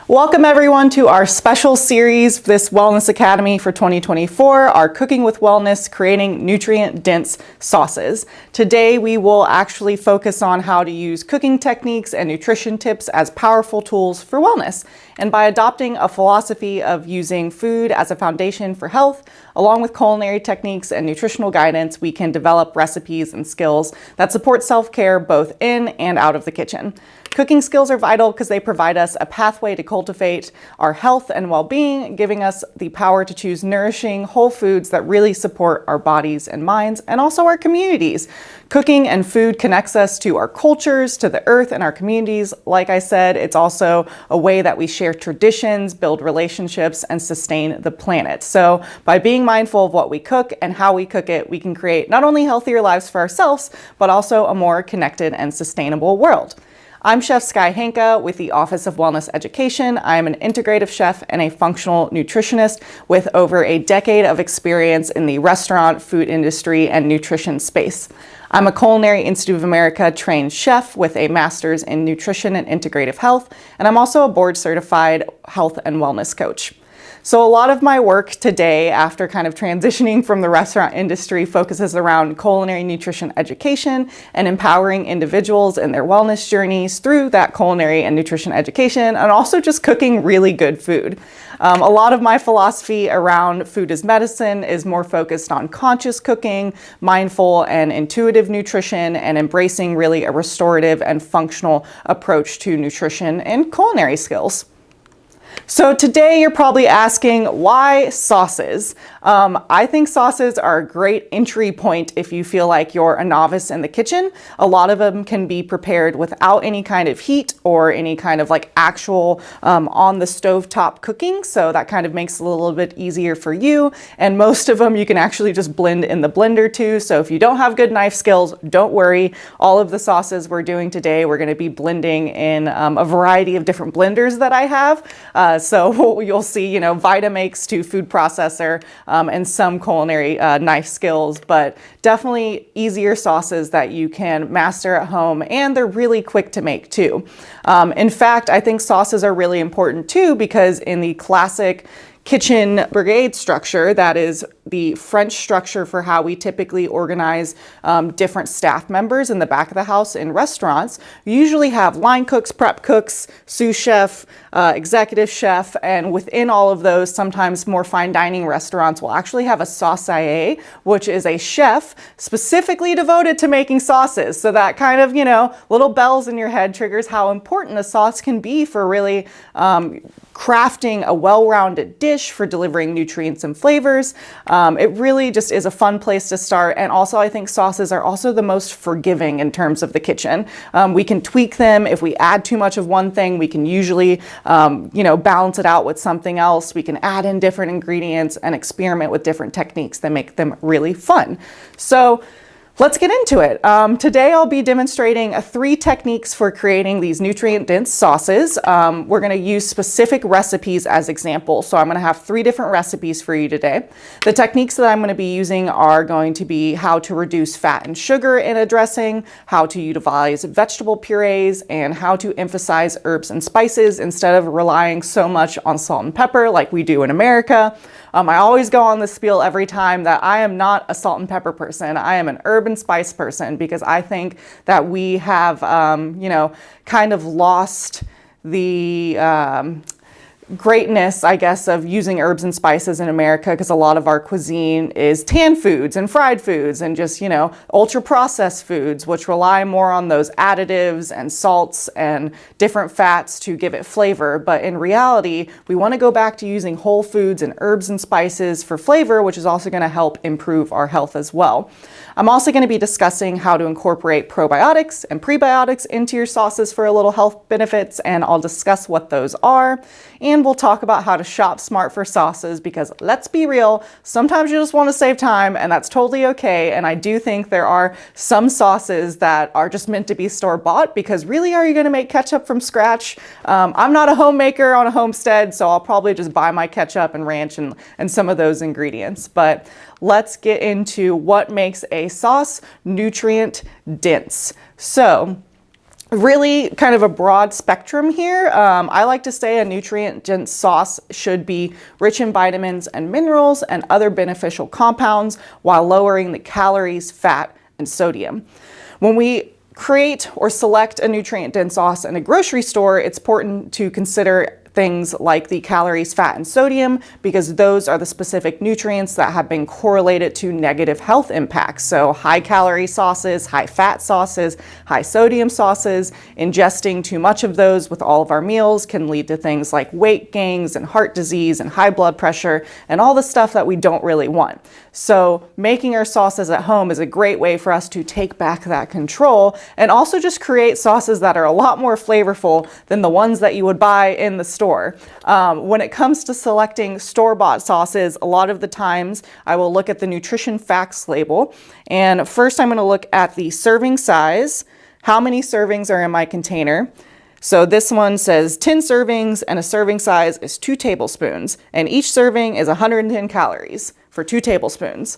Welcome everyone to our special series, this Wellness Academy for 2024, our Cooking with Wellness, Creating Nutrient-Dense Sauces. Today we will actually focus on how to use cooking techniques and nutrition tips as powerful tools for wellness. And by adopting a philosophy of using food as a foundation for health, along with culinary techniques and nutritional guidance, we can develop recipes and skills that support self-care both in and out of the kitchen. Cooking skills are vital because they provide us a pathway to cultivate our health and well-being, giving us the power to choose nourishing whole foods that really support our bodies and minds, and also our communities. Cooking and food connects us to our cultures, to the earth and our communities. Like I said, it's also a way that we share traditions, build relationships, and sustain the planet. So by being mindful of what we cook and how we cook it, we can create not only healthier lives for ourselves, but also a more connected and sustainable world. I'm Chef Sky Hanka with the Office of Wellness Education. I am an integrative chef and a functional nutritionist with over a decade of experience in the restaurant, food industry, and nutrition space. I'm a Culinary Institute of America trained chef with a master's in nutrition and integrative health, and I'm also a board certified health and wellness coach. So a lot of my work today, after kind of transitioning from the restaurant industry, focuses around culinary nutrition education and empowering individuals in their wellness journeys through that culinary and nutrition education, and also just cooking really good food. A lot of my philosophy around food as medicine is more focused on conscious cooking, mindful and intuitive nutrition, and embracing really a restorative and functional approach to nutrition and culinary skills. So today you're probably asking, why sauces? I think sauces are a great entry point if you feel like you're a novice in the kitchen. A lot of them can be prepared without any kind of heat or any kind of like actual on the stovetop cooking. So that kind of makes it a little bit easier for you. And most of them you can actually just blend in the blender too. So if you don't have good knife skills, don't worry. All of the sauces we're doing today, we're going to be blending in a variety of different blenders that I have. So you'll see, Vitamix to food processor and some culinary knife skills, but definitely easier sauces that you can master at home, and they're really quick to make too. In fact, I think sauces are really important too, because in the classic kitchen brigade structure, that is the French structure for how we typically organize different staff members in the back of the house in restaurants. You usually have line cooks, prep cooks, sous chef, executive chef, and within all of those, sometimes more fine dining restaurants will actually have a saucier, which is a chef specifically devoted to making sauces. So that kind of, little bells in your head triggers how important a sauce can be for really crafting a well-rounded dish, for delivering nutrients and flavors. It really just is a fun place to start. And also I think sauces are also the most forgiving in terms of the kitchen. We can tweak them. If we add too much of one thing, we can usually, balance it out with something else. We can add in different ingredients and experiment with different techniques that make them really fun. So let's get into it. Today I'll be demonstrating 3 techniques for creating these nutrient-dense sauces. We're going to use specific recipes as examples. So I'm going to have 3 different recipes for you today. The techniques that I'm going to be using are going to be how to reduce fat and sugar in a dressing, how to utilize vegetable purees, and how to emphasize herbs and spices instead of relying so much on salt and pepper like we do in America. I always go on this spiel every time that I am not a salt and pepper person. I am an herb and spice person, because I think that we have, kind of lost the greatness, I guess, of using herbs and spices in America, because a lot of our cuisine is canned foods and fried foods and just, ultra processed foods, which rely more on those additives and salts and different fats to give it flavor. But in reality, we want to go back to using whole foods and herbs and spices for flavor, which is also going to help improve our health as well. I'm also going to be discussing how to incorporate probiotics and prebiotics into your sauces for a little health benefits, and I'll discuss what those are. And we'll talk about how to shop smart for sauces, because let's be real, sometimes you just want to save time, and that's totally okay. And I do think there are some sauces that are just meant to be store-bought, because really, are you going to make ketchup from scratch? I'm not a homemaker on a homestead, so I'll probably just buy my ketchup and ranch and some of those ingredients. But let's get into what makes a sauce nutrient dense. So really kind of a broad spectrum here. I like to say a nutrient-dense sauce should be rich in vitamins and minerals and other beneficial compounds while lowering the calories, fat, and sodium. When we create or select a nutrient-dense sauce in a grocery store, it's important to consider things like the calories, fat, and sodium, because those are the specific nutrients that have been correlated to negative health impacts. So high calorie sauces, high fat sauces, high sodium sauces, ingesting too much of those with all of our meals can lead to things like weight gains and heart disease and high blood pressure and all the stuff that we don't really want. So making our sauces at home is a great way for us to take back that control and also just create sauces that are a lot more flavorful than the ones that you would buy in the store. When it comes to selecting store-bought sauces, a lot of the times I will look at the nutrition facts label. And first I'm going to look at the serving size. How many servings are in my container? So this one says 10 servings and a serving size is 2 tablespoons. And each serving is 110 calories for 2 tablespoons.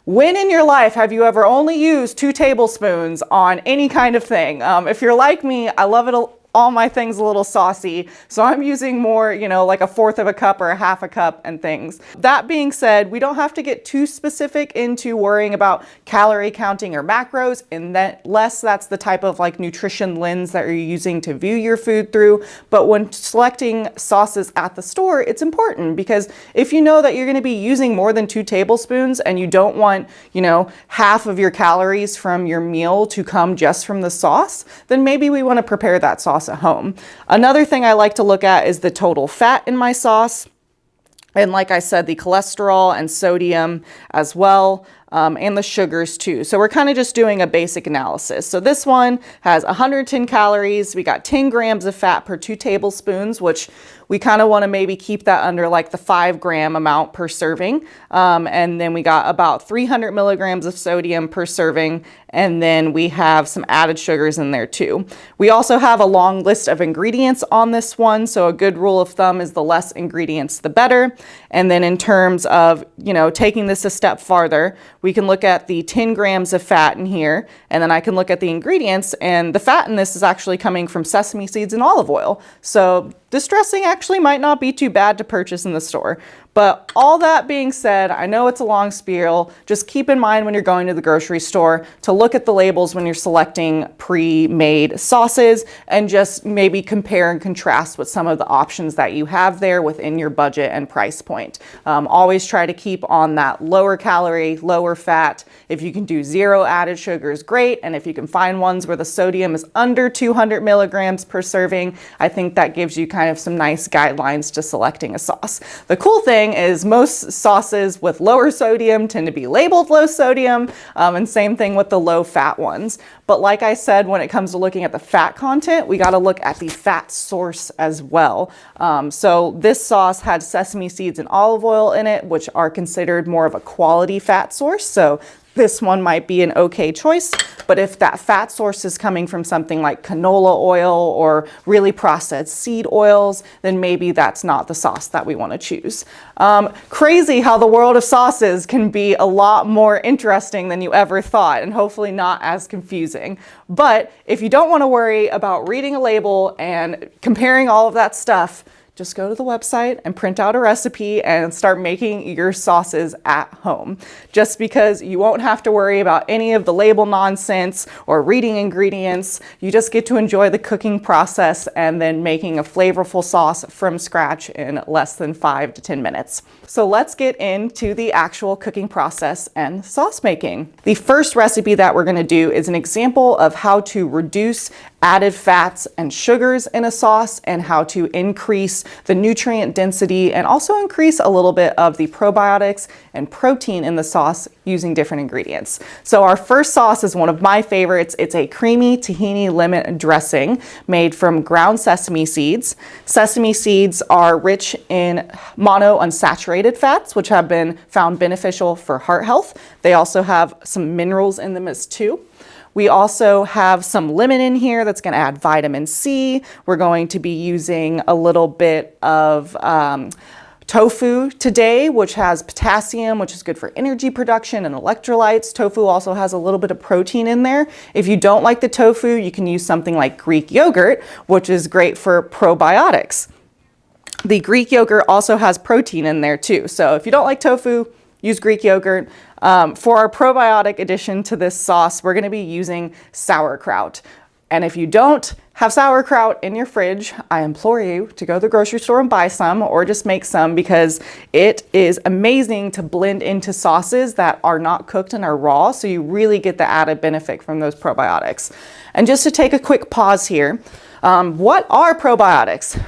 When in your life have you ever only used 2 tablespoons on any kind of thing? If you're like me, I love it all my things a little saucy. So I'm using more, like a 1/4 of a cup or a 1/2 a cup and things. That being said, we don't have to get too specific into worrying about calorie counting or macros, unless that's the type of nutrition lens that you're using to view your food through. But when selecting sauces at the store, it's important because if you know that you're going to be using more than 2 tablespoons and you don't want, half of your calories from your meal to come just from the sauce, then maybe we want to prepare that sauce at home. Another thing I like to look at is the total fat in my sauce. And like I said, the cholesterol and sodium as well, and the sugars too. So we're kind of just doing a basic analysis. So this one has 110 calories. We got 10 grams of fat per 2 tablespoons, which we kind of want to maybe keep that under the 5-gram amount per serving. And then we got about 300 milligrams of sodium per serving. And then we have some added sugars in there too. We also have a long list of ingredients on this one. So a good rule of thumb is the less ingredients, the better. And then in terms of, taking this a step farther, we can look at the 10 grams of fat in here, and then I can look at the ingredients, and the fat in this is actually coming from sesame seeds and olive oil. So this dressing actually might not be too bad to purchase in the store. But all that being said, I know it's a long spiel. Just keep in mind when you're going to the grocery store to look at the labels when you're selecting pre-made sauces and just maybe compare and contrast with some of the options that you have there within your budget and price point. Always try to keep on that lower calorie, lower fat. If you can do 0 added sugars, great. And if you can find ones where the sodium is under 200 milligrams per serving, I think that gives you kind of some nice guidelines to selecting a sauce. The cool thing is most sauces with lower sodium tend to be labeled low sodium, and same thing with the low fat ones. But like I said, when it comes to looking at the fat content, we got to look at the fat source as well. So this sauce had sesame seeds and olive oil in it, which are considered more of a quality fat source. So this one might be an okay choice, but if that fat source is coming from something like canola oil or really processed seed oils, then maybe that's not the sauce that we want to choose. Crazy how the world of sauces can be a lot more interesting than you ever thought, and hopefully not as confusing. But if you don't want to worry about reading a label and comparing all of that stuff, just go to the website and print out a recipe and start making your sauces at home. Just because you won't have to worry about any of the label nonsense or reading ingredients, you just get to enjoy the cooking process and then making a flavorful sauce from scratch in less than 5 to 10 minutes. So let's get into the actual cooking process and sauce making. The first recipe that we're going to do is an example of how to reduce added fats and sugars in a sauce and how to increase the nutrient density and also increase a little bit of the probiotics and protein in the sauce using different ingredients. So our first sauce is one of my favorites. It's a creamy tahini lemon dressing made from ground sesame seeds. Sesame seeds are rich in monounsaturated fats, which have been found beneficial for heart health. They also have some minerals in them as too. We also have some lemon in here that's going to add vitamin C. We're going to be using a little bit of Tofu today, which has potassium, which is good for energy production and electrolytes. Tofu also has a little bit of protein in there. If you don't like the tofu, you can use something like Greek yogurt, which is great for probiotics. The Greek yogurt also has protein in there too. So if you don't like tofu, use Greek yogurt. For our probiotic addition to this sauce, we're going to be using sauerkraut. And if you don't have sauerkraut in your fridge, I implore you to go to the grocery store and buy some, or just make some, because it is amazing to blend into sauces that are not cooked and are raw. So you really get the added benefit from those probiotics. And just to take a quick pause here, what are probiotics?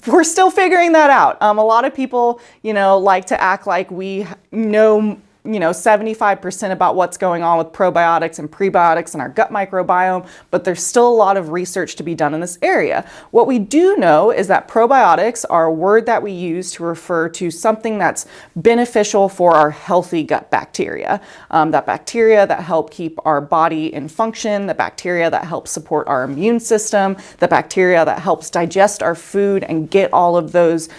We're still figuring that out. A lot of people, like to act like we know 75% about what's going on with probiotics and prebiotics and our gut microbiome, but there's still a lot of research to be done in this area. What we do know is that probiotics are a word that we use to refer to something that's beneficial for our healthy gut bacteria. That bacteria that help keep our body in function, the bacteria that help support our immune system, the bacteria that helps digest our food and get all of those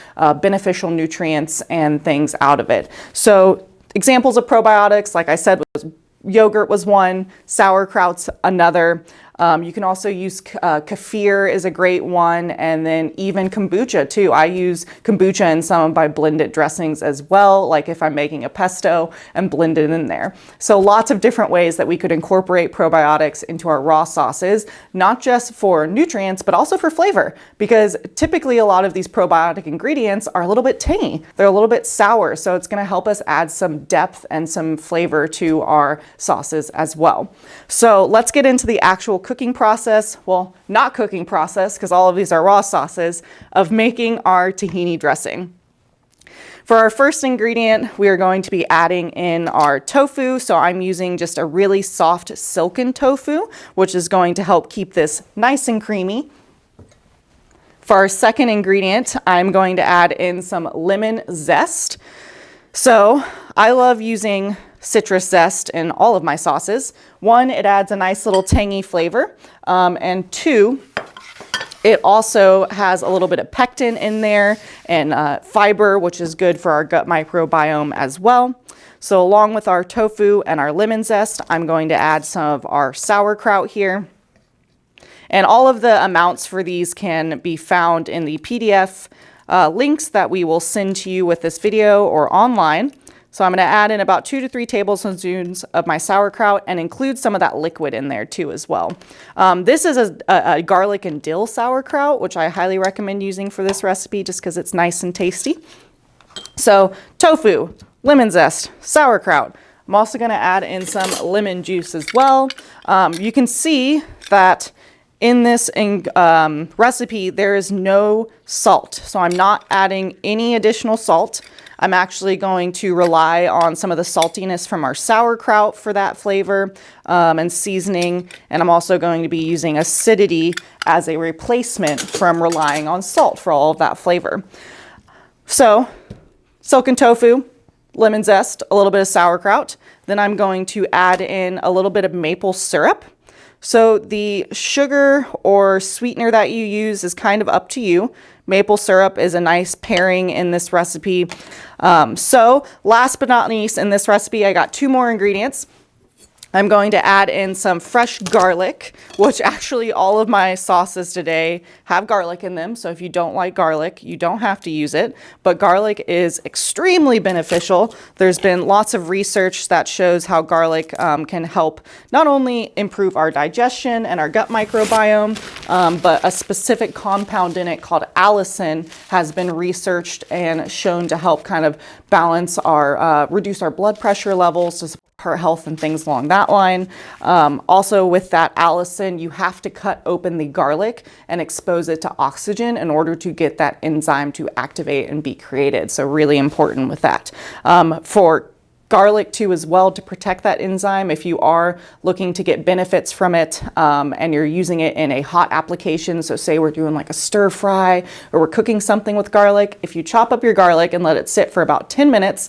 beneficial nutrients and things out of it. So examples of probiotics, like I said, yogurt was one, sauerkraut's another. You can also use kefir is a great one, and then even kombucha too. I use kombucha in some of my blended dressings as well, like if I'm making a pesto and blend it in there. So lots of different ways that we could incorporate probiotics into our raw sauces, not just for nutrients, but also for flavor, because typically a lot of these probiotic ingredients are a little bit tangy. They're a little bit sour, so it's going to help us add some depth and some flavor to our sauces as well. So let's get into the actual cooking process, well, not cooking process, because all of these are raw sauces, of making our tahini dressing. For our first ingredient, we are going to be adding in our tofu. So I'm using just a really soft silken tofu, which is going to help keep this nice and creamy. For our second ingredient, I'm going to add in some lemon zest. So I love using citrus zest in all of my sauces. One, it adds a nice little tangy flavor, and two, it also has a little bit of pectin in there and fiber, which is good for our gut microbiome as well. So along with our tofu and our lemon zest, I'm going to add some of our sauerkraut here. And all of the amounts for these can be found in the PDF links that we will send to you with this video or online. So I'm going to add in about 2 to 3 tablespoons of my sauerkraut and include some of that liquid in there too as well. This is a garlic and dill sauerkraut, which I highly recommend using for this recipe just because it's nice and tasty. So tofu, lemon zest, sauerkraut. I'm also going to add in some lemon juice as well. You can see that in this recipe, there is no salt. So I'm not adding any additional salt. I'm actually going to rely on some of the saltiness from our sauerkraut for that flavor and seasoning. And I'm also going to be using acidity as a replacement from relying on salt for all of that flavor. So silken tofu, lemon zest, a little bit of sauerkraut. Then I'm going to add in a little bit of maple syrup. So the sugar or sweetener that you use is kind of up to you. Maple syrup is a nice pairing in this recipe. So last but not least, in this recipe, I got 2 more ingredients. I'm going to add in some fresh garlic, which actually all of my sauces today have garlic in them. So if you don't like garlic, you don't have to use it. But garlic is extremely beneficial. There's been lots of research that shows how garlic can help not only improve our digestion and our gut microbiome, but a specific compound in it called allicin has been researched and shown to help kind of balance our, reduce our blood pressure levels, to support heart health and things along that line. Also with that allicin, you have to cut open the garlic and expose it to oxygen in order to get that enzyme to activate and be created. So really important with that. For garlic too as well, to protect that enzyme, if you are looking to get benefits from it and you're using it in a hot application, so say we're doing like a stir fry or we're cooking something with garlic, if you chop up your garlic and let it sit for about 10 minutes,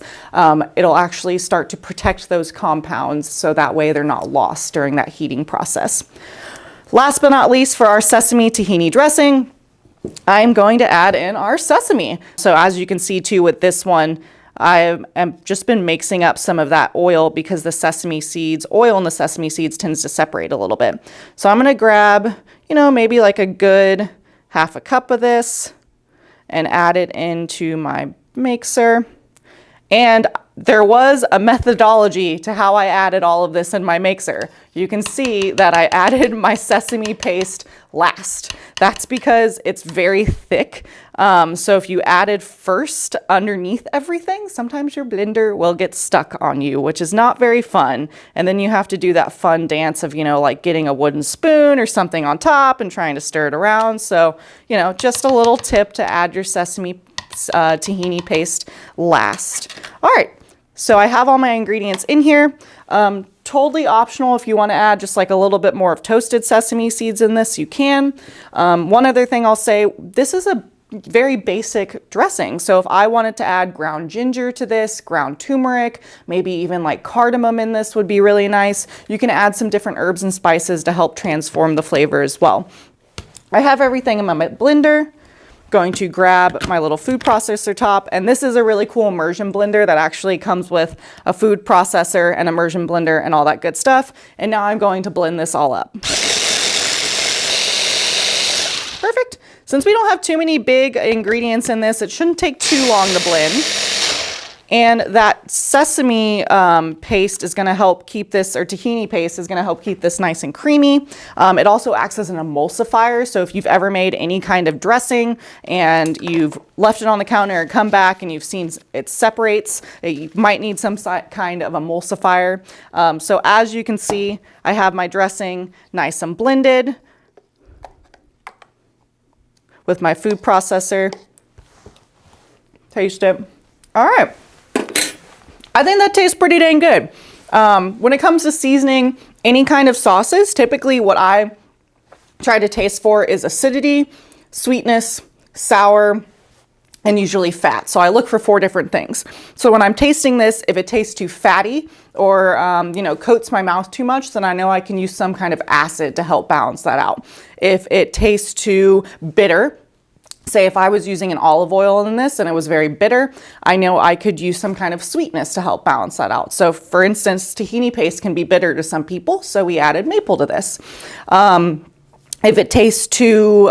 it'll actually start to protect those compounds so that way they're not lost during that heating process. Last but not least, for our sesame tahini dressing, I'm going to add in our sesame. So as you can see too with this one, I have just been mixing up some of that oil because the sesame seeds, oil in the sesame seeds tends to separate a little bit. So I'm going to grab, maybe like a good half a cup of this and add it into my mixer. And there was a methodology to how I added all of this in my mixer. You can see that I added my sesame paste last. That's because it's very thick. So if you add it first underneath everything, sometimes your blender will get stuck on you, which is not very fun. And then you have to do that fun dance of, like getting a wooden spoon or something on top and trying to stir it around. So, just a little tip to add your sesame tahini paste last. All right. So I have all my ingredients in here. Totally optional if you want to add just like a little bit more of toasted sesame seeds in this, you can. One other thing I'll say, this is a very basic dressing. So if I wanted to add ground ginger to this, ground turmeric, maybe even like cardamom in this would be really nice. You can add some different herbs and spices to help transform the flavor as well. I have everything in my blender. Going to grab my little food processor top, and this is a really cool immersion blender that actually comes with a food processor and immersion blender and all that good stuff. And now I'm going to blend this all up. Perfect. Since we don't have too many big ingredients in this, it shouldn't take too long to blend. And that sesame paste is going to help keep this, or tahini paste is going to help keep this nice and creamy. It also acts as an emulsifier. So if you've ever made any kind of dressing and you've left it on the counter and come back and you've seen it separates, you might need some kind of emulsifier. So as you can see, I have my dressing nice and blended with my food processor. Taste it. All right. I think that tastes pretty dang good. When it comes to seasoning any kind of sauces, typically what I try to taste for is acidity, sweetness, sour, and usually fat. So I look for 4 different things. So when I'm tasting this, if it tastes too fatty or, coats my mouth too much, then I know I can use some kind of acid to help balance that out. If it tastes too bitter, say if I was using an olive oil in this and it was very bitter, I know I could use some kind of sweetness to help balance that out. So for instance, tahini paste can be bitter to some people, so we added maple to this. If it tastes too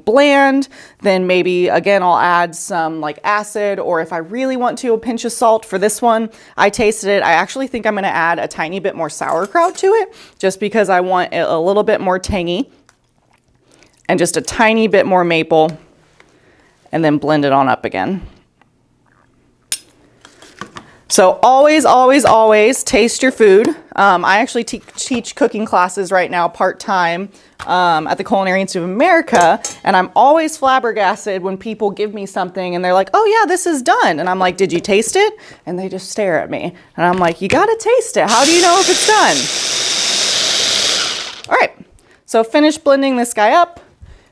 bland, then maybe again I'll add some like acid, or if I really want to, a pinch of salt. For this one, I tasted it. I actually think I'm going to add a tiny bit more sauerkraut to it, just because I want it a little bit more tangy, and just a tiny bit more maple. And then blend it on up again. So always, always, always taste your food. I actually teach cooking classes right now part-time at the Culinary Institute of America, and I'm always flabbergasted when people give me something and they're like, oh yeah, this is done. And I'm like, did you taste it? And they just stare at me. And I'm like, you gotta taste it. How do you know if it's done? All right, so finish blending this guy up.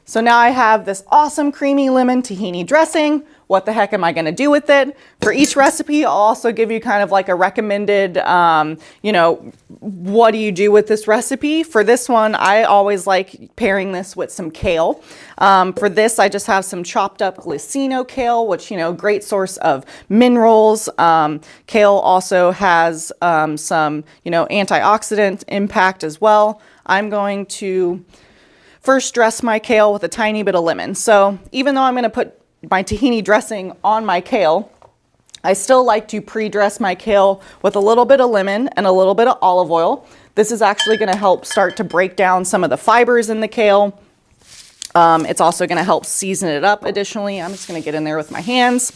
So now I have this awesome creamy lemon tahini dressing. What the heck am I gonna do with it? For each recipe, I'll also give you kind of like a recommended, what do you do with this recipe? For this one, I always like pairing this with some kale. For this, I just have some chopped up glycino kale, which, great source of minerals. Kale also has some, antioxidant impact as well. I'm going to first dress my kale with a tiny bit of lemon. So even though I'm going to put my tahini dressing on my kale, I still like to pre-dress my kale with a little bit of lemon and a little bit of olive oil. This is actually going to help start to break down some of the fibers in the kale. It's also going to help season it up additionally. I'm just going to get in there with my hands.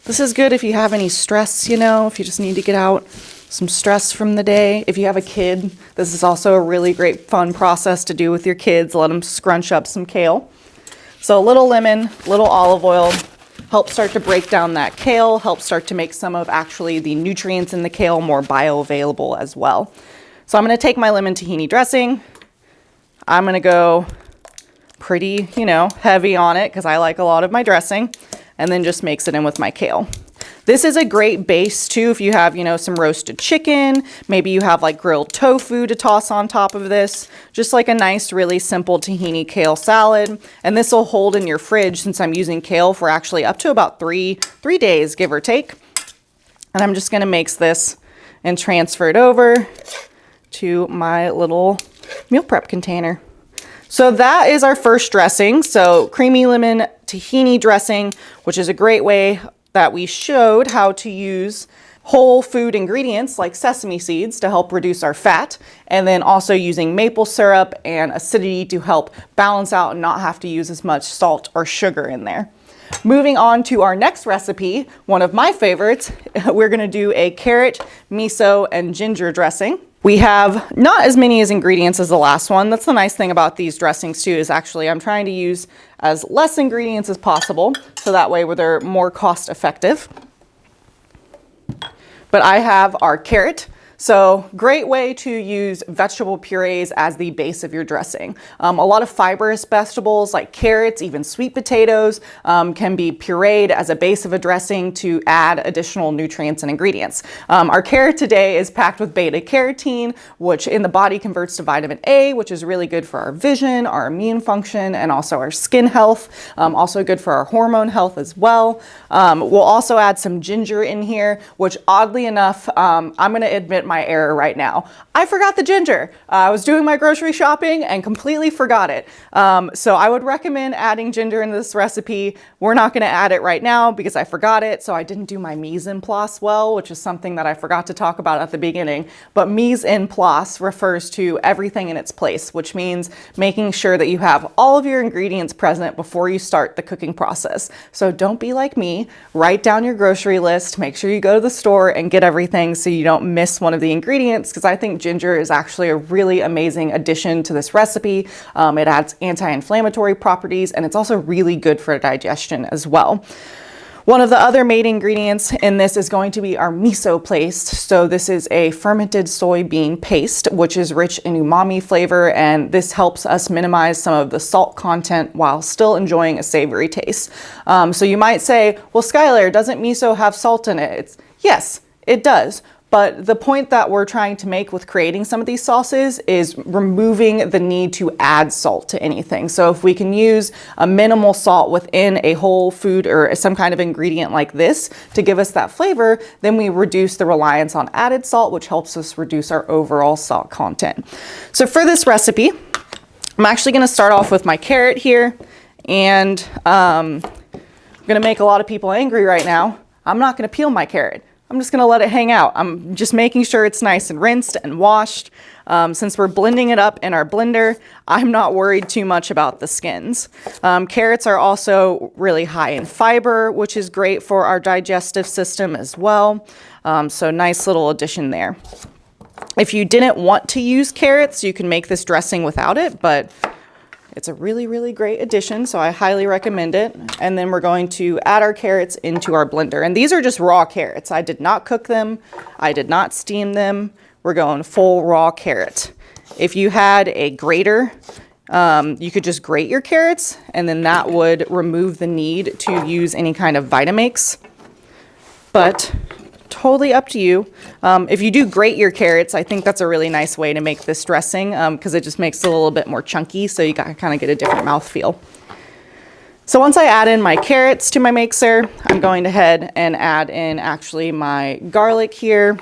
This is good if you have any stress, if you just need to get out some stress from the day. If you have a kid, this is also a really great fun process to do with your kids. Let them scrunch up some kale. So a little lemon, little olive oil, help start to break down that kale, help start to make some of actually the nutrients in the kale more bioavailable as well. So I'm going to take my lemon tahini dressing. I'm going to go pretty, heavy on it because I like a lot of my dressing, and then just mix it in with my kale. This is a great base too if you have, you know, some roasted chicken, maybe you have like grilled tofu to toss on top of this, just like a nice, really simple tahini kale salad. And this will hold in your fridge since I'm using kale for actually up to about three days, give or take. And I'm just gonna mix this and transfer it over to my little meal prep container. So that is our first dressing. So creamy lemon tahini dressing, which is a great way that we showed how to use whole food ingredients like sesame seeds to help reduce our fat, and then also using maple syrup and acidity to help balance out and not have to use as much salt or sugar in there. Moving on to our next recipe, one of my favorites, we're gonna do a carrot, miso, and ginger dressing. We have not as many ingredients as the last one. That's the nice thing about these dressings too, is actually I'm trying to use as less ingredients as possible, so that way they're more cost effective. But I have our carrot. So great way to use vegetable purees as the base of your dressing. A lot of fibrous vegetables like carrots, even sweet potatoes, can be pureed as a base of a dressing to add additional nutrients and ingredients. Our carrot today is packed with beta carotene, which in the body converts to vitamin A, which is really good for our vision, our immune function, and also our skin health. Also good for our hormone health as well. We'll also add some ginger in here, which oddly enough, I'm gonna admit my error right now. I forgot the ginger. I was doing my grocery shopping and completely forgot it. So I would recommend adding ginger in this recipe. We're not going to add it right now because I forgot it. So I didn't do my mise en place well, which is something that I forgot to talk about at the beginning. But mise en place refers to everything in its place, which means making sure that you have all of your ingredients present before you start the cooking process. So don't be like me. Write down your grocery list. Make sure you go to the store and get everything so you don't miss one of the ingredients, because I think ginger is actually a really amazing addition to this recipe. It adds anti-inflammatory properties, and it's also really good for digestion as well. One of the other main ingredients in this is going to be our miso paste. So this is a fermented soybean paste, which is rich in umami flavor, and this helps us minimize some of the salt content while still enjoying a savory taste. So you might say, well, Skylar, doesn't miso have salt in it? Yes, it does. But the point that we're trying to make with creating some of these sauces is removing the need to add salt to anything. So if we can use a minimal salt within a whole food or some kind of ingredient like this to give us that flavor, then we reduce the reliance on added salt, which helps us reduce our overall salt content. So for this recipe, I'm actually gonna start off with my carrot here, and I'm gonna make a lot of people angry right now. I'm not gonna peel my carrot. I'm just gonna let it hang out. I'm just making sure it's nice and rinsed and washed. Since we're blending it up in our blender, I'm not worried too much about the skins. Carrots are also really high in fiber, which is great for our digestive system as well. So nice little addition there. If you didn't want to use carrots, you can make this dressing without it, but it's a really, really great addition, so I highly recommend it. And then we're going to add our carrots into our blender. And these are just raw carrots. I did not cook them. I did not steam them. We're going full raw carrot. If you had a grater, you could just grate your carrots, and then that would remove the need to use any kind of Vitamix. But totally up to you. If you do grate your carrots, I think that's a really nice way to make this dressing, because it just makes it a little bit more chunky, so you kind of get a different mouthfeel. So once I add in my carrots to my mixer, I'm going ahead and add in actually my garlic here.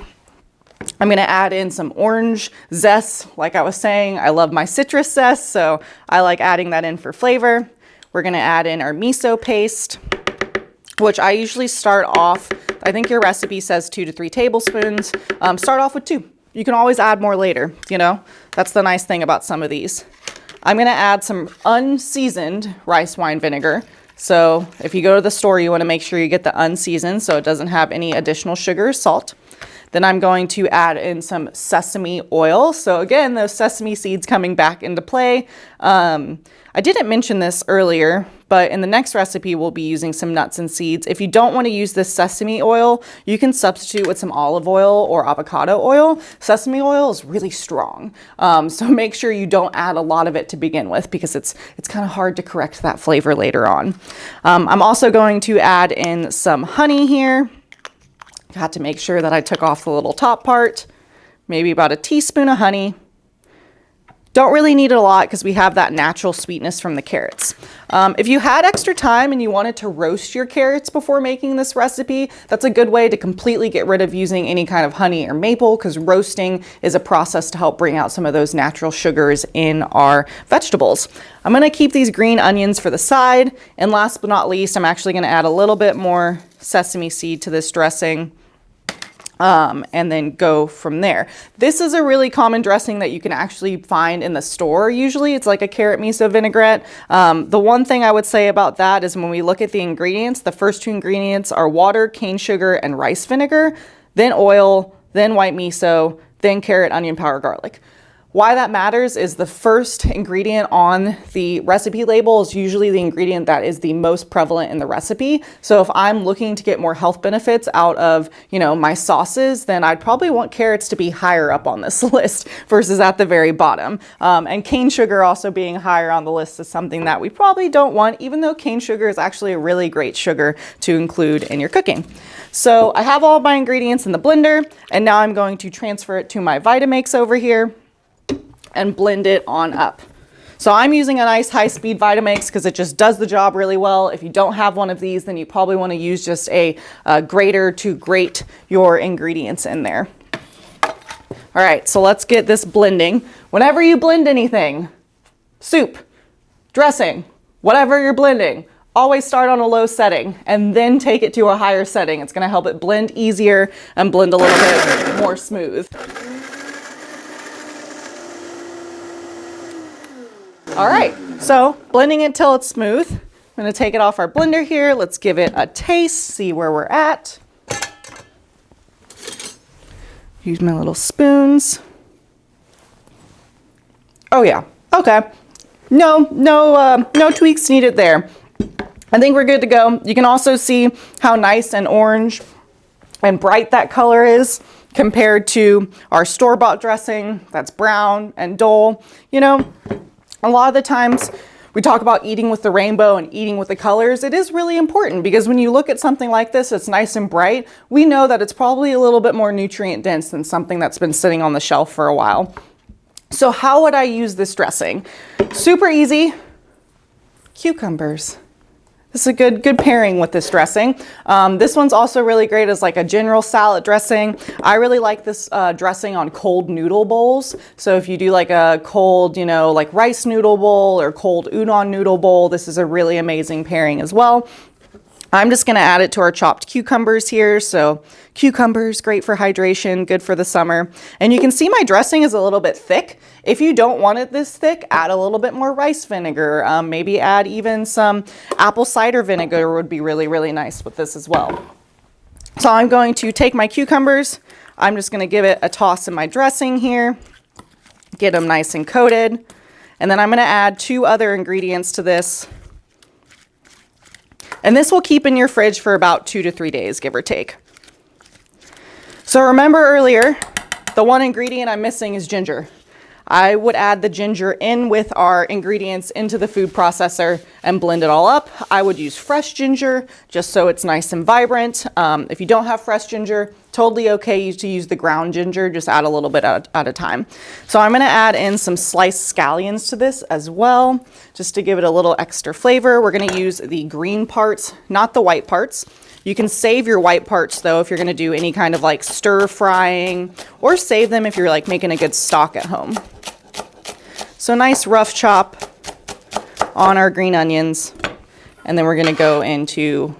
I'm going to add in some orange zest. Like I was saying, I love my citrus zest, so I like adding that in for flavor. We're going to add in our miso paste, which I usually start off, I think your recipe says 2 to 3 tablespoons. Start off with 2. You can always add more later, you know? That's the nice thing about some of these. I'm gonna add some unseasoned rice wine vinegar. So if you go to the store, you wanna make sure you get the unseasoned so it doesn't have any additional sugar or salt. Then I'm going to add in some sesame oil. So again, those sesame seeds coming back into play. I didn't mention this earlier, but in the next recipe, we'll be using some nuts and seeds. If you don't want to use this sesame oil, you can substitute with some olive oil or avocado oil. Sesame oil is really strong. So make sure you don't add a lot of it to begin with, because it's kind of hard to correct that flavor later on. I'm also going to add in some honey here. Got to make sure that I took off the little top part. Maybe about a teaspoon of honey. Don't really need it a lot because we have that natural sweetness from the carrots. If you had extra time and you wanted to roast your carrots before making this recipe, that's a good way to completely get rid of using any kind of honey or maple, because roasting is a process to help bring out some of those natural sugars in our vegetables. I'm going to keep these green onions for the side. And last but not least, I'm actually going to add a little bit more sesame seed to this dressing. And then go from there. This is a really common dressing that you can actually find in the store. Usually it's like a carrot miso vinaigrette. The one thing I would say about that is when we look at the ingredients, the first two ingredients are water, cane sugar, and rice vinegar, then oil, then white miso, then carrot, onion powder, garlic. Why that matters is the first ingredient on the recipe label is usually the ingredient that is the most prevalent in the recipe. So if I'm looking to get more health benefits out of, my sauces, then I'd probably want carrots to be higher up on this list versus at the very bottom. And cane sugar also being higher on the list is something that we probably don't want, even though cane sugar is actually a really great sugar to include in your cooking. So I have all my ingredients in the blender, and now I'm going to transfer it to my Vitamix over here and blend it on up. So I'm using a nice high-speed Vitamix because it just does the job really well. If you don't have one of these, then you probably want to use just a grater to grate your ingredients in there. All right, so let's get this blending. Whenever you blend anything, soup, dressing, whatever you're blending, always start on a low setting and then take it to a higher setting. It's going to help it blend easier and blend a little bit more smooth. All right, so blending it till it's smooth. I'm gonna take it off our blender here. Let's give it a taste, see where we're at. Use my little spoons. Oh yeah, okay. No tweaks needed there. I think we're good to go. You can also see how nice and orange and bright that color is compared to our store-bought dressing that's brown and dull. A lot of the times we talk about eating with the rainbow and eating with the colors. It is really important because when you look at something like this, it's nice and bright. We know that it's probably a little bit more nutrient dense than something that's been sitting on the shelf for a while. So how would I use this dressing? Super easy. Cucumbers. This is a good pairing with this dressing. This one's also really great as like a general salad dressing. I really like this dressing on cold noodle bowls. So if you do like a cold, like rice noodle bowl or cold udon noodle bowl, this is a really amazing pairing as well. I'm just gonna add it to our chopped cucumbers here. So cucumbers, great for hydration, good for the summer. And you can see my dressing is a little bit thick. If you don't want it this thick, add a little bit more rice vinegar. Maybe add even some apple cider vinegar would be really, really nice with this as well. So I'm going to take my cucumbers. I'm just gonna give it a toss in my dressing here, get them nice and coated. And then I'm gonna add 2 other ingredients to this. And this will keep in your fridge for about 2 to 3 days, give or take. So remember earlier, the one ingredient I'm missing is ginger. I would add the ginger in with our ingredients into the food processor and blend it all up. I would use fresh ginger just so it's nice and vibrant. If you don't have fresh ginger, totally okay to use the ground ginger, just add a little bit at a time. So I'm gonna add in some sliced scallions to this as well, just to give it a little extra flavor. We're gonna use the green parts, not the white parts. You can save your white parts though if you're gonna do any kind of like stir frying, or save them if you're like making a good stock at home. So nice rough chop on our green onions. And then we're gonna go into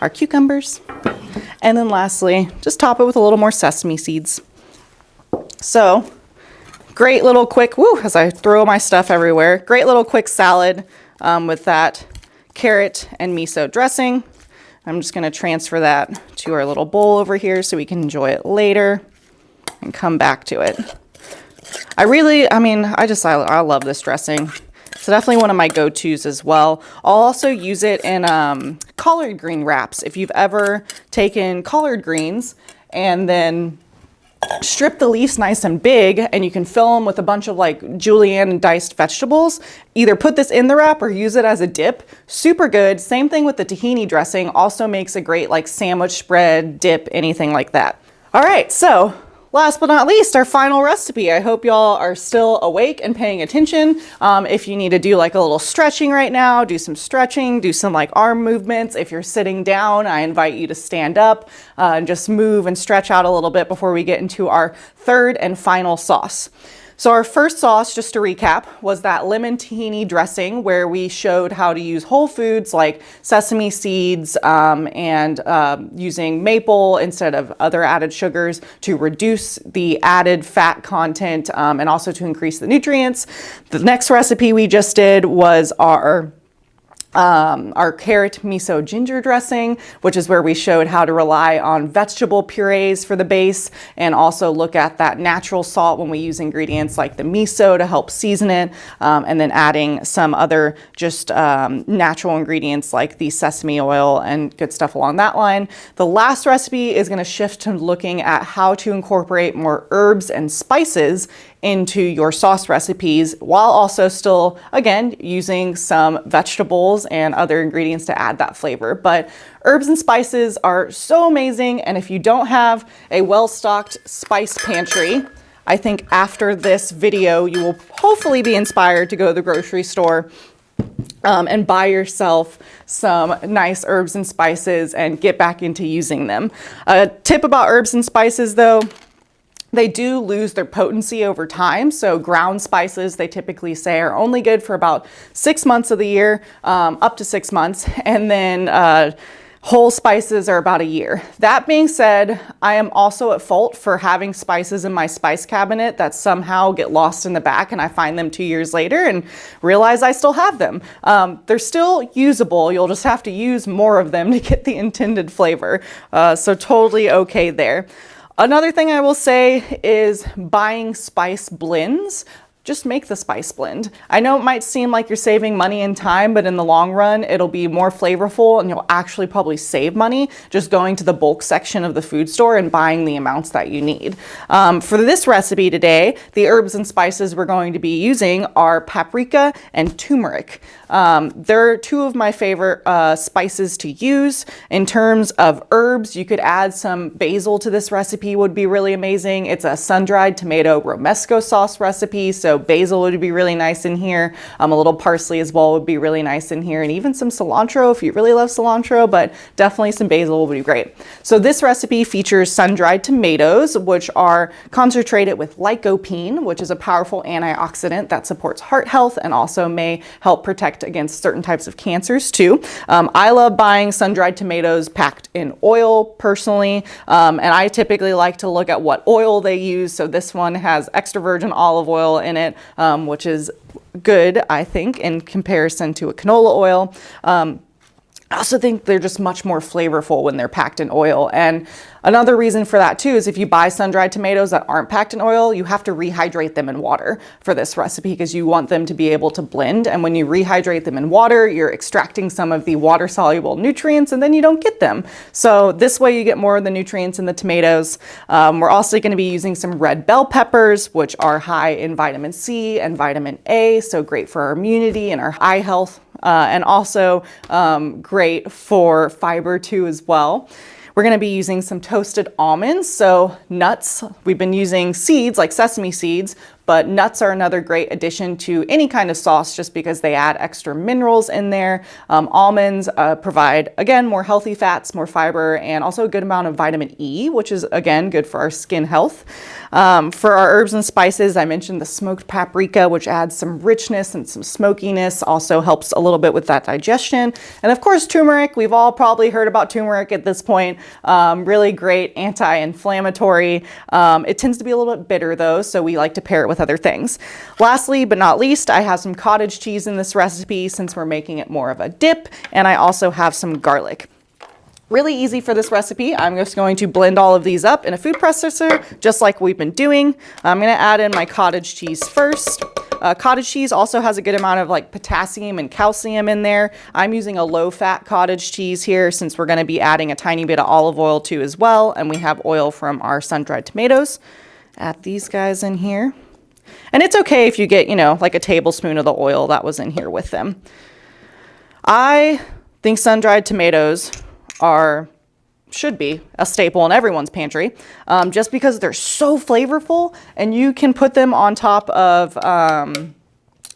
our cucumbers. And then lastly, just top it with a little more sesame seeds. So great little quick, as I throw my stuff everywhere, great little quick salad with that carrot and miso dressing. I'm just gonna transfer that to our little bowl over here so we can enjoy it later and come back to it. I love this dressing. It's definitely one of my go-tos as well. I'll also use it in collard green wraps. If you've ever taken collard greens and then strip the leaves nice and big, and you can fill them with a bunch of like julienne and diced vegetables. Either put this in the wrap or use it as a dip. Super good. Same thing with the tahini dressing. Also makes a great like sandwich spread, dip, anything like that. All right, so last but not least, our final recipe. I hope y'all are still awake and paying attention. If you need to do like a little stretching right now, do some stretching, do some like arm movements. If you're sitting down, I invite you to stand up and just move and stretch out a little bit before we get into our third and final sauce. So our first sauce, just to recap, was that lemon tahini dressing, where we showed how to use whole foods like sesame seeds and using maple instead of other added sugars to reduce the added fat content and also to increase the nutrients. The next recipe we just did was our carrot miso ginger dressing, which is where we showed how to rely on vegetable purees for the base and also look at that natural salt when we use ingredients like the miso to help season it, and then adding some other just natural ingredients like the sesame oil and good stuff along that line. The last recipe is going to shift to looking at how to incorporate more herbs and spices into your sauce recipes while also still, again, using some vegetables and other ingredients to add that flavor. But herbs and spices are so amazing, and if you don't have a well-stocked spice pantry, I think after this video you will hopefully be inspired to go to the grocery store and buy yourself some nice herbs and spices and get back into using them. A tip about herbs and spices though, they do lose their potency over time. So ground spices, they typically say, are only good for about 6 months of the year, up to 6 months. And then whole spices are about a year. That being said, I am also at fault for having spices in my spice cabinet that somehow get lost in the back, and I find them 2 years later and realize I still have them. They're still usable. You'll just have to use more of them to get the intended flavor. So totally okay there. Another thing I will say is buying spice blends. Just make the spice blend. I know it might seem like you're saving money and time, but in the long run, it'll be more flavorful and you'll actually probably save money just going to the bulk section of the food store and buying the amounts that you need. For this recipe today, the herbs and spices we're going to be using are paprika and turmeric. They're two of my favorite spices to use. In terms of herbs, you could add some basil to this recipe, would be really amazing. It's a sun-dried tomato romesco sauce recipe, so basil would be really nice in here. A little parsley as well would be really nice in here, and even some cilantro if you really love cilantro, but definitely some basil would be great. So this recipe features sun-dried tomatoes, which are concentrated with lycopene, which is a powerful antioxidant that supports heart health and also may help protect against certain types of cancers too. I love buying sun-dried tomatoes packed in oil personally, and I typically like to look at what oil they use. So this one has extra virgin olive oil in it, which is good, I think, in comparison to a canola oil. I also think they're just much more flavorful when they're packed in oil. And another reason for that too is if you buy sun-dried tomatoes that aren't packed in oil, you have to rehydrate them in water for this recipe because you want them to be able to blend. And when you rehydrate them in water, you're extracting some of the water-soluble nutrients and then you don't get them. So this way you get more of the nutrients in the tomatoes. We're also going to be using some red bell peppers, which are high in vitamin C and vitamin A, so great for our immunity and our eye health. And also great for fiber too as well. We're going to be using some toasted almonds, so nuts. We've been using seeds like sesame seeds, but nuts are another great addition to any kind of sauce just because they add extra minerals in there. Almonds provide, again, more healthy fats, more fiber, and also a good amount of vitamin E, which is, again, good for our skin health. For our herbs and spices, I mentioned the smoked paprika, which adds some richness and some smokiness, also helps a little bit with that digestion. And of course, turmeric. We've all probably heard about turmeric at this point. Really great anti-inflammatory. It tends to be a little bit bitter though, so we like to pair it with other things. Lastly, but not least, I have some cottage cheese in this recipe since we're making it more of a dip, and I also have some garlic. Really easy for this recipe. I'm just going to blend all of these up in a food processor, just like we've been doing. I'm going to add in my cottage cheese first. Cottage cheese also has a good amount of like potassium and calcium in there. I'm using a low-fat cottage cheese here since we're going to be adding a tiny bit of olive oil too as well. And we have oil from our sun-dried tomatoes. Add these guys in here. And it's okay if you get, you know, like a tablespoon of the oil that was in here with them. I think sun-dried tomatoes should be a staple in everyone's pantry, just because they're so flavorful, and you can put them on top of,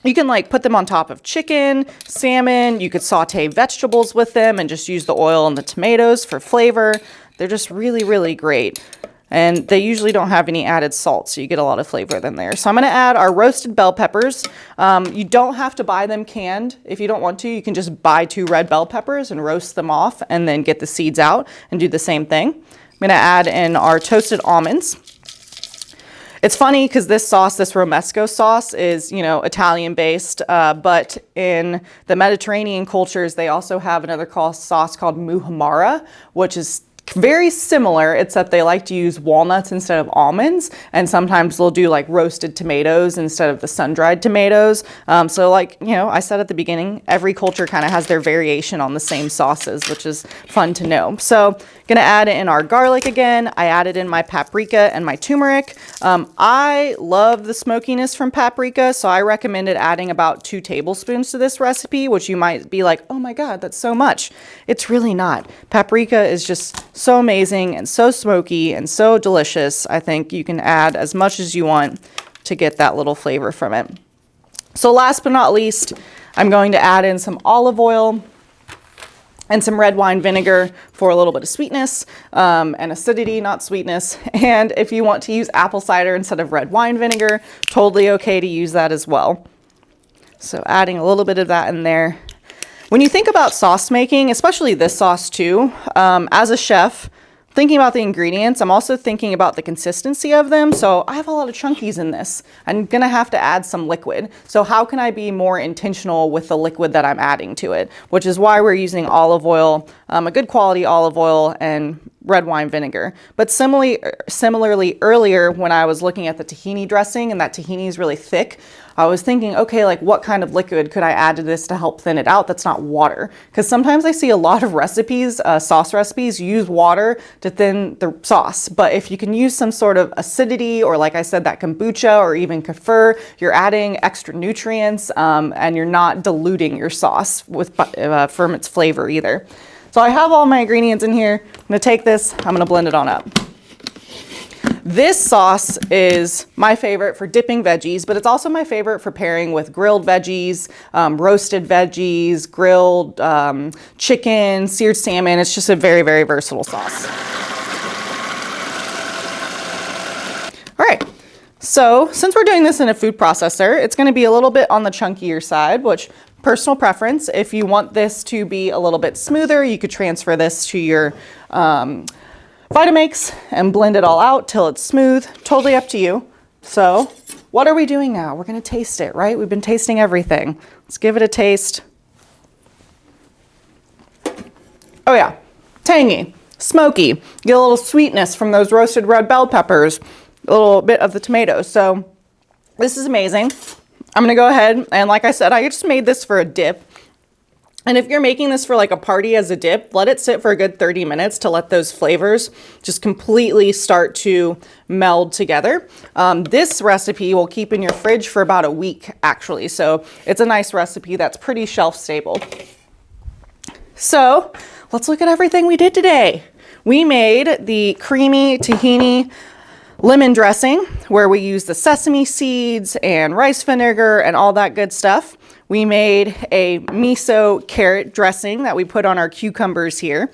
you can like put them on top of chicken, salmon. You could saute vegetables with them and just use the oil and the tomatoes for flavor. They're just really, really great. And they usually don't have any added salt, so you get a lot of flavor in there. So I'm gonna add our roasted bell peppers. You don't have to buy them canned. If you don't want to, you can just buy 2 red bell peppers and roast them off and then get the seeds out and do the same thing. I'm gonna add in our toasted almonds. It's funny because this sauce, this romesco sauce, is, you know, Italian based, but in the Mediterranean cultures, they also have another sauce called muhammara, which is very similar, except they like to use walnuts instead of almonds, and sometimes they'll do like roasted tomatoes instead of the sun-dried tomatoes. So like, you know, I said at the beginning, every culture kind of has their variation on the same sauces, which is fun to know. So gonna add in our garlic again. I added in my paprika and my turmeric. I love the smokiness from paprika, so I recommended adding about 2 tablespoons to this recipe, which you might be like, oh my God, that's so much. It's really not. Paprika is just so amazing and so smoky and so delicious. I think you can add as much as you want to get that little flavor from it. So last but not least, I'm going to add in some olive oil and some red wine vinegar for a little bit of sweetness and acidity, not sweetness. And if you want to use apple cider instead of red wine vinegar, totally okay to use that as well. So adding a little bit of that in there. When you think about sauce making, especially this sauce too, as a chef, thinking about the ingredients, I'm also thinking about the consistency of them. So I have a lot of chunkies in this. I'm gonna have to add some liquid. So how can I be more intentional with the liquid that I'm adding to it? Which is why we're using olive oil, a good quality olive oil, and red wine vinegar. But similarly earlier, when I was looking at the tahini dressing and that tahini is really thick, I was thinking, okay, like what kind of liquid could I add to this to help thin it out that's not water? Because sometimes I see a lot of recipes, sauce recipes, use water to thin the sauce. But if you can use some sort of acidity, or like I said, that kombucha or even kefir, you're adding extra nutrients and you're not diluting your sauce with from its flavor either. So I have all my ingredients in here. I'm gonna take this, I'm gonna blend it on up. This sauce is my favorite for dipping veggies, but it's also my favorite for pairing with grilled veggies, roasted veggies, grilled chicken, seared salmon. It's just a very, very versatile sauce. All right, so since we're doing this in a food processor, it's gonna be a little bit on the chunkier side, which personal preference. If you want this to be a little bit smoother, you could transfer this to your Vitamix and blend it all out till it's smooth. Totally up to you. So what are we doing now? We're gonna taste it, right? We've been tasting everything. Let's give it a taste. Oh yeah, tangy, smoky. Get a little sweetness from those roasted red bell peppers, a little bit of the tomatoes. So this is amazing. I'm gonna go ahead and, like I said, I just made this for a dip. And if you're making this for like a party as a dip, let it sit for a good 30 minutes to let those flavors just completely start to meld together. This recipe will keep in your fridge for about a week, actually. So it's a nice recipe that's pretty shelf stable. So let's look at everything we did today. We made the creamy tahini lemon dressing, where we use the sesame seeds and rice vinegar and all that good stuff. We made a miso carrot dressing that we put on our cucumbers here.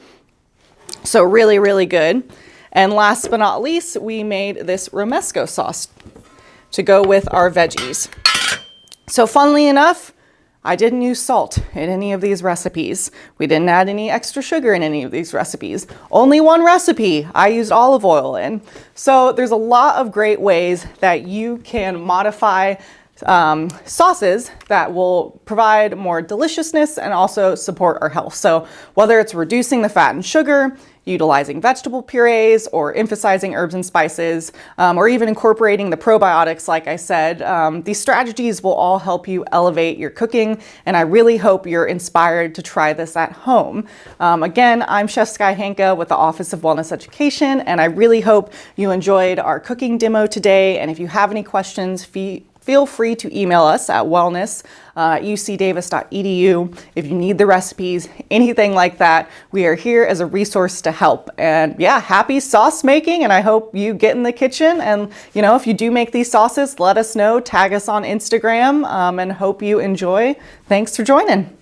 So really, really good. And last but not least, we made this romesco sauce to go with our veggies. So funnily enough, I didn't use salt in any of these recipes. We didn't add any extra sugar in any of these recipes. Only one recipe I used olive oil in. So there's a lot of great ways that you can modify sauces that will provide more deliciousness and also support our health. So whether it's reducing the fat and sugar, utilizing vegetable purees, or emphasizing herbs and spices, or even incorporating the probiotics, like I said, these strategies will all help you elevate your cooking, and I really hope you're inspired to try this at home. Again, I'm Chef Sky Hanka with the Office of Wellness Education, and I really hope you enjoyed our cooking demo today. And if you have any questions, feel free to email us at wellness@ucdavis.edu. If you need the recipes, anything like that, we are here as a resource to help. And yeah, happy sauce making, and I hope you get in the kitchen. And you know, if you do make these sauces, let us know, tag us on Instagram, and hope you enjoy. Thanks for joining.